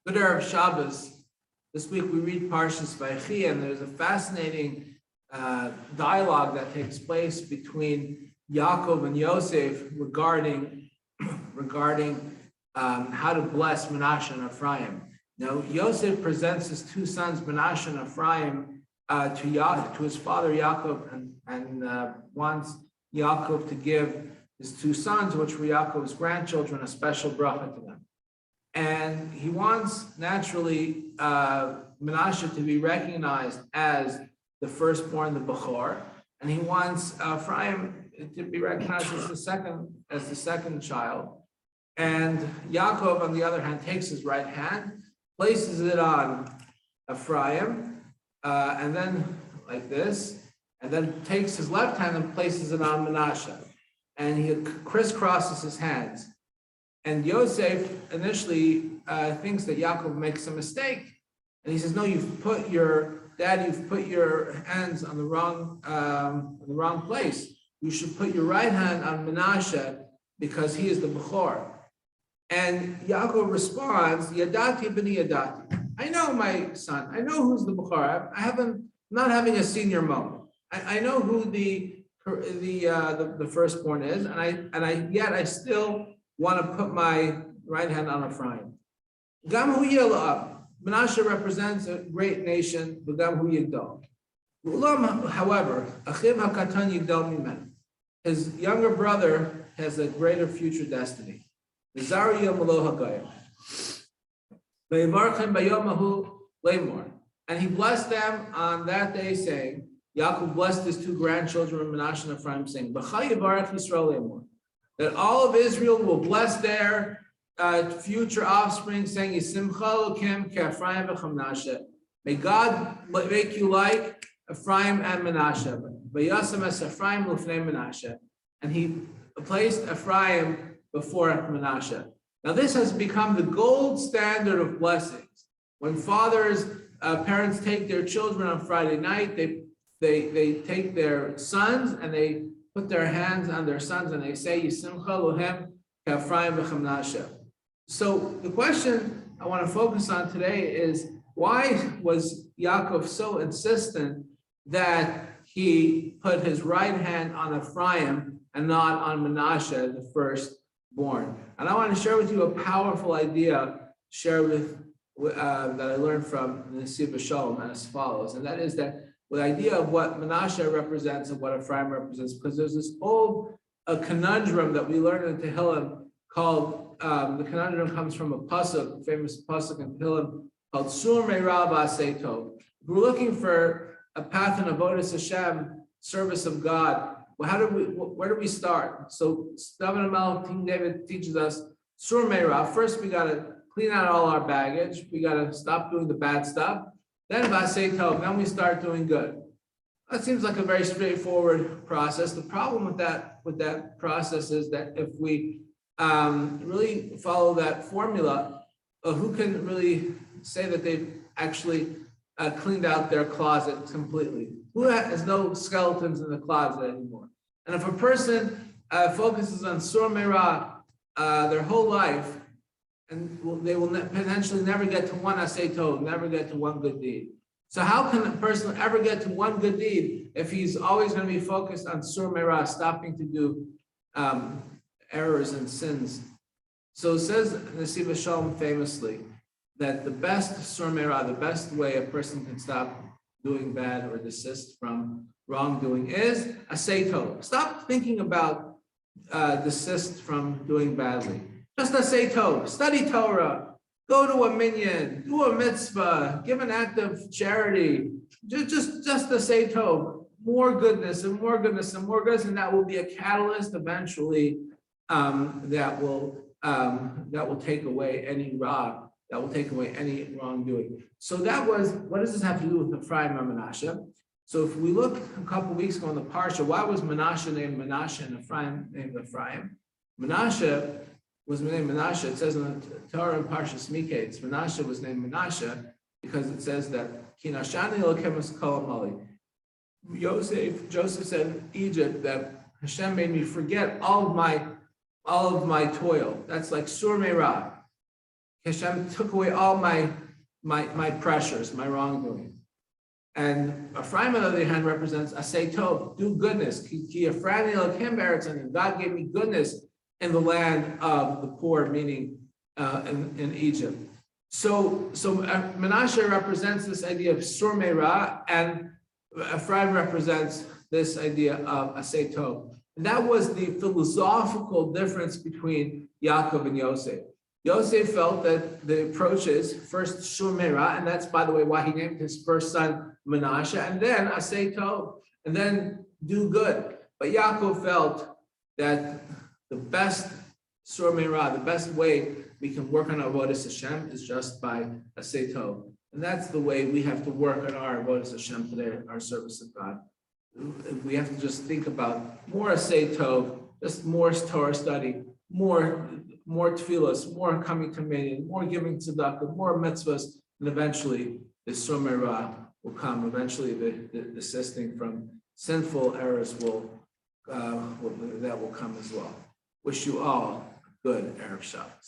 Good Erev Shabbos. This week we read Parshas Vayechi, and there's a fascinating dialogue that takes place between Yaakov and Yosef regarding how to bless Menashe and Ephraim. Now, Yosef presents his two sons, Menashe and Ephraim, to his father Yaakov, and wants Yaakov to give his two sons, which were Yaakov's grandchildren, a special bracha to them. And he wants, naturally, Menashe to be recognized as the firstborn, the Bechor, and he wants Ephraim to be recognized as the second child. And Yaakov, on the other hand, takes his right hand, places it on Ephraim, and then like this, and then takes his left hand and places it on Menashe, and he crisscrosses his hands. And Yosef initially thinks that Yaakov makes a mistake, and he says, "No, you've put your hands on the wrong place. You should put your right hand on Menashe because he is the Bechor." And Yaakov responds, "Yadati b'ni yadati." I know, my son. I know who's the Bechor. I'm not having a senior moment. I know who the firstborn is, yet I still want to put my right hand on Ephraim. Gam hu yil'ab. Menashe represents a great nation, but gam hu yigdal. However, achiv hakatan yigdal mimen. His younger brother has a greater future destiny. V'zaru yom lo hagayim. Ve'yivarchem bayom hahu leimor. And he blessed them on that day, saying, Yaakov blessed his two grandchildren, Menashe and Ephraim, saying, B'cha yivarach Yisrael leimor. That all of Israel will bless their future offspring, saying, Yisimcha Elokim ke'Ephraim v'Menashe. May God make you like Ephraim and Menashe. V'yasem es Ephraim l'fnei Menashe. And he placed Ephraim before Menashe. Now this has become the gold standard of blessings. When parents take their children on Friday night, they take their sons and they put their hands on their sons and they say, Yisimcha Elohem ke'Ephraim v'Menashe. So the question I want to focus on today is, why was Yaakov so insistent that he put his right hand on Ephraim and not on Menashe, the firstborn? And I want to share with you a powerful idea that I learned from the Nesiv Shalom as follows, and that is that the idea of what Menashe represents and what Ephraim represents, because there's this old conundrum that we learn in Tehillim called, the conundrum comes from a pasuk, famous pasuk in Tehillim called Sur Me'ra B'asei Tov. We're looking for a path in Avodas Hashem, service of God. Well, where do we start? So David HaMelech, King David teaches us Sur Me'ra. First, we got to clean out all our baggage. We got to stop doing the bad stuff. Then B'asei Tov, then we start doing good. That seems like a very straightforward process. The problem with that process is that if we really follow that formula, who can really say that they've actually cleaned out their closet completely? Who has no skeletons in the closet anymore? And if a person focuses on Sur Me'ra their whole life, and they will potentially never get to one asay tov, never get to one good deed. So how can a person ever get to one good deed if he's always going to be focused on Sur Me'ra, stopping to do errors and sins? So it says Nesiv Shalom famously that the best Sur Me'ra, the best way a person can stop doing bad or desist from wrongdoing is asay tov. Stop thinking about desist from doing badly. Just asay tov, study Torah, go to a minyan, do a mitzvah, give an act of charity, just asay tov, more goodness and more goodness and more goodness, and that will be a catalyst eventually that will take away any that will take away any wrongdoing. So that was, what does this have to do with Ephraim and Menashe? So if we look a couple of weeks ago in the Parsha, why was Menashe named Menashe and Ephraim named Ephraim? Menashe was named Menashe. It says in the Torah in Parshas Miketz, Menashe was named Menashe because it says that Kinashani Elokim es kol amali. Joseph said in Egypt that Hashem made me forget all of my toil. That's like Sur Me'ra. Hashem took away all my pressures, my wrongdoing. And Ephraim, on the other hand, represents Asay Tov, do goodness. God gave me goodness in the land of the poor, meaning in Egypt. So Menashe represents this idea of Sur Meira, and Ephraim represents this idea of Asay Tov. And that was the philosophical difference between Yaakov and Yosef. Yosef felt that the approach is first Sur Meira, and that's, by the way, why he named his first son Menashe, and then Asay Tov, and then do good. But Yaakov felt that the best Sur Meira, the best way we can work on our avodas Hashem is just by Asay Tov. And that's the way we have to work on our avodas Hashem today, our service of God. We have to just think about more Asay Tov, just more Torah study, more tefillas, more coming to minyan, more giving tzedakah, more mitzvahs, and eventually the Sur Meira will come. Eventually the desisting from sinful errors will come as well. Wish you all a good Erev Shabbos.